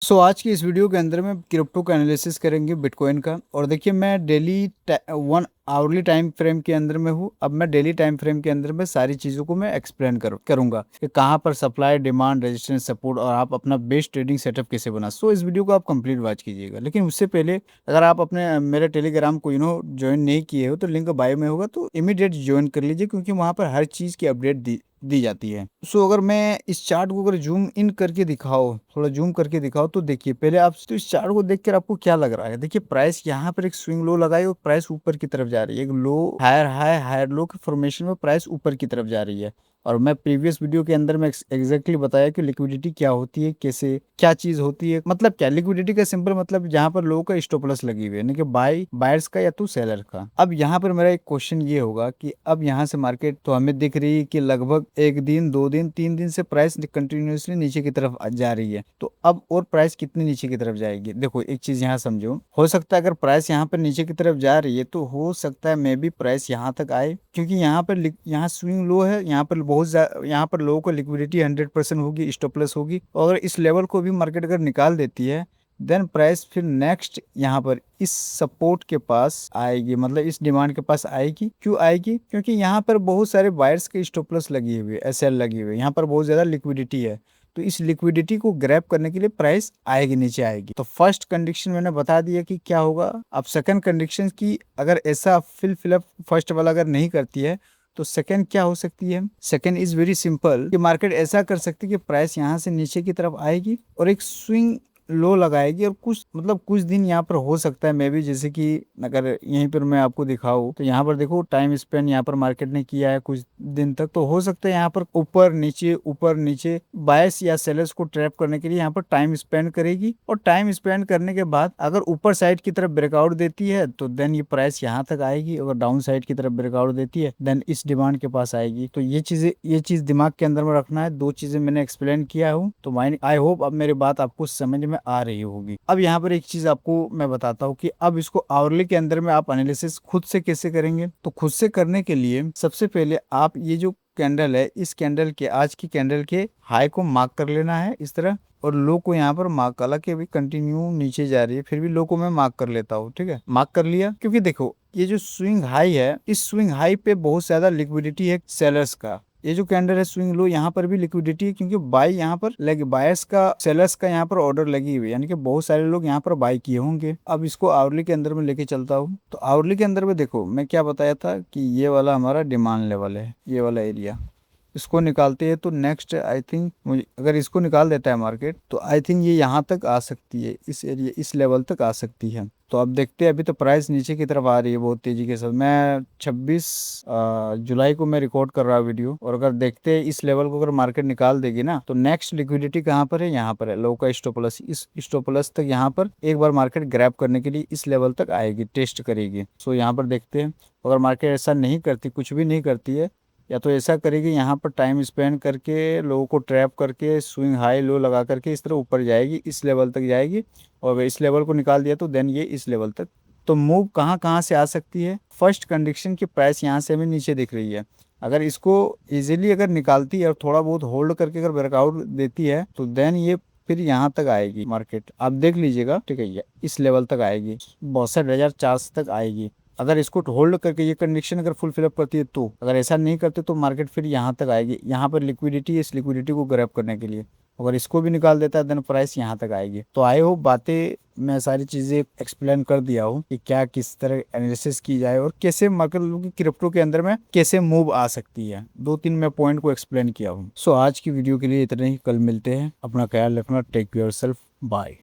आज की इस वीडियो के अंदर में क्रिप्टो का एनालिसिस करेंगे बिटकॉइन का। और देखिए, मैं डेली 1 आवरली टाइम फ्रेम के अंदर में हूँ। अब मैं डेली टाइम फ्रेम के अंदर में सारी चीज़ों को मैं एक्सप्लेन करूँगा कि कहाँ पर सप्लाई, डिमांड, रेजिस्टेंस, सपोर्ट और आप अपना बेस्ट ट्रेडिंग सेटअप कैसे बना। इस वीडियो को आप कंप्लीट वॉच कीजिएगा। लेकिन उससे पहले, अगर आप अपने मेरे टेलीग्राम को ज्वाइन नहीं किए हो तो लिंक बायो में होगा, तो इमीडिएट ज्वाइन कर लीजिए, क्योंकि वहाँ पर हर चीज़ की अपडेट दी जाती है। अगर मैं इस चार्ट को अगर जूम इन करके दिखाओ, थोड़ा जूम करके दिखाओ, तो देखिए पहले आप तो इस चार्ट को देखकर आपको क्या लग रहा है। देखिए, प्राइस यहाँ पर एक स्विंग लो लगाई और प्राइस ऊपर की तरफ जा रही है। एक low higher high higher low के फॉर्मेशन में प्राइस ऊपर की तरफ जा रही है। और मैं प्रीवियस वीडियो के अंदर में एग्जैक्टली बताया कि लिक्विडिटी क्या होती है, कैसे क्या चीज होती है। मतलब क्या लिक्विडिटी का सिंपल मतलब जहाँ पर लोगों का स्टॉप लॉस लगी हुई है, यानी कि बायर्स का या तो सेलर का। अब यहाँ पर मेरा एक क्वेश्चन ये होगा कि अब यहाँ से मार्केट तो हमें दिख रही है कि लगभग 1 दिन, 2 दिन, 3 दिन से प्राइस कंटिन्यूसली नीचे की तरफ जा रही है। तो अब और प्राइस कितनी नीचे की तरफ जाएगी? देखो, एक चीज यहाँ समझो, हो सकता है अगर प्राइस यहाँ पर नीचे की तरफ जा रही है तो हो सकता है मे बी प्राइस यहाँ तक आए, क्योंकि यहाँ स्विंग लो है। यहाँ पर लोगों को लिक्विडिटी 100% होगी, स्टॉप लॉस होगी। और अगर इस लेवल को भी मार्केट अगर निकाल देती है, देन प्राइस फिर नेक्स्ट यहाँ पर इस सपोर्ट के पास आएगी, मतलब इस डिमांड के पास आएगी। क्यों आएगी? क्योंकि यहाँ पर बहुत सारे बायर्स के स्टॉप लॉस लगी हुई है, एसएल लगी हुई है, यहाँ पर बहुत ज्यादा लिक्विडिटी है। तो इस लिक्विडिटी को ग्रैब करने के लिए प्राइस आएगी, नीचे आएगी। तो फर्स्ट कंडीशन मैंने बता दिया कि क्या होगा। अब सेकंड कंडीशन की अगर ऐसा फिलअप फर्स्ट वाला अगर नहीं करती है, तो सेकंड क्या हो सकती है? सेकंड इज वेरी सिंपल कि मार्केट ऐसा कर सकती है कि प्राइस यहाँ से नीचे की तरफ आएगी और एक स्विंग लो लगाएगी, और कुछ दिन यहाँ पर हो सकता है मे बी, जैसे कि अगर यहीं पर मैं आपको दिखाऊं तो यहाँ पर देखो टाइम स्पेंड यहाँ पर मार्केट ने किया है कुछ दिन तक। तो हो सकता है यहाँ पर ऊपर नीचे बायर्स या सेलर्स को ट्रैप करने के लिए यहाँ पर टाइम स्पेंड करेगी। और टाइम स्पेंड करने के बाद अगर ऊपर साइड की तरफ ब्रेकआउट देती है तो देन ये प्राइस यहाँ तक आएगी। अगर डाउन साइड की तरफ ब्रेकआउट देती है देन इस डिमांड के पास आएगी। तो ये चीज दिमाग के अंदर में रखना है। दो चीजें मैंने एक्सप्लेन किया हूँ, तो आई होप अब मेरी बात आपको समझ में आ रही होगी। अब यहाँ पर एक चीज आपको मैं बताता हूँ कि अब इसको आवरली के अंदर में आप एनालिसिस खुद से कैसे करेंगे। तो खुद से करने के लिए सबसे पहले आप ये जो कैंडल है, इस कैंडल के, आज की कैंडल के हाई को मार्क कर लेना है इस तरह, और लो को यहाँ पर मार्क करा कि अभी कंटिन्यू नीचे जा रही है, फिर भी लो को मैं मार्क कर लेता हूँ। ठीक है, मार्क कर लिया। क्योंकि देखो, ये जो स्विंग हाई है, इस स्विंग हाई पे बहुत ज्यादा लिक्विडिटी है सेलर्स का। ये जो कैंडल है स्विंग लो, यहाँ पर भी लिक्विडिटी है, क्योंकि बाय यहाँ पर लगे, बायर्स का, सेलर्स का यहाँ पर ऑर्डर लगी हुई है, यानी कि बहुत सारे लोग यहाँ पर बाय किए होंगे। अब इसको आवरली के अंदर में लेके चलता हूँ। तो आवरली के अंदर में देखो, मैं क्या बताया था कि ये वाला हमारा डिमांड लेवल है, ये वाला एरिया। इसको निकालते हैं तो नेक्स्ट आई थिंक, मुझे अगर इसको निकाल देता है मार्केट तो आई थिंक ये यहाँ तक आ सकती है, इस एरिया, इस लेवल तक आ सकती है। तो अब देखते हैं, अभी तो प्राइस नीचे की तरफ आ रही है बहुत तेजी के साथ। मैं 26 जुलाई को मैं रिकॉर्ड कर रहा हूँ वीडियो, और अगर देखते हैं इस लेवल को अगर मार्केट निकाल देगी ना, तो नेक्स्ट लिक्विडिटी कहाँ पर है? यहाँ पर है, लो का स्टॉप लॉस। इस स्टॉप लॉस तक यहाँ पर एक बार मार्केट ग्रैब करने के लिए इस लेवल तक आएगी, टेस्ट करेगी। यहाँ पर देखते हैं, अगर मार्केट ऐसा नहीं करती, कुछ भी नहीं करती है, या तो ऐसा करेगी यहाँ पर टाइम स्पेंड करके, लोगों को ट्रैप करके, स्विंग हाई लो लगा करके इस तरह ऊपर जाएगी, इस लेवल तक जाएगी, और अगर इस लेवल को निकाल दिया तो देन ये इस लेवल तक। तो मूव कहाँ कहाँ से आ सकती है? फर्स्ट कंडीशन की प्राइस यहाँ से हमें नीचे दिख रही है। अगर इसको इजीली अगर निकालती है और थोड़ा बहुत होल्ड करके अगर ब्रेकआउट देती है तो देन ये फिर यहाँ तक आएगी मार्केट, आप देख लीजिएगा। ठीक है, ये इस लेवल तक आएगी, 62,400 तक आएगी। अगर इसको होल्ड करके ये कंडीशन अगर फुल फिलअप करती है, तो अगर ऐसा नहीं करते तो मार्केट फिर यहाँ तक आएगी। यहाँ पर लिक्विडिटी है, इस लिक्विडिटी को ग्रैब करने के लिए अगर इसको भी निकाल देता है देन प्राइस यहाँ तक आएगी। तो आई होप बातें मैं सारी चीजें एक्सप्लेन कर दिया हूँ कि क्या किस तरह एनालिसिस की जाए और कैसे मार्केट की क्रिप्टो के अंदर में कैसे मूव आ सकती है। 2-3 मैं पॉइंट को एक्सप्लेन किया हूँ। आज की वीडियो के लिए इतना ही, कल मिलते हैं। अपना ख्याल रखना, टेक केयर योरसेल्फ, बाय।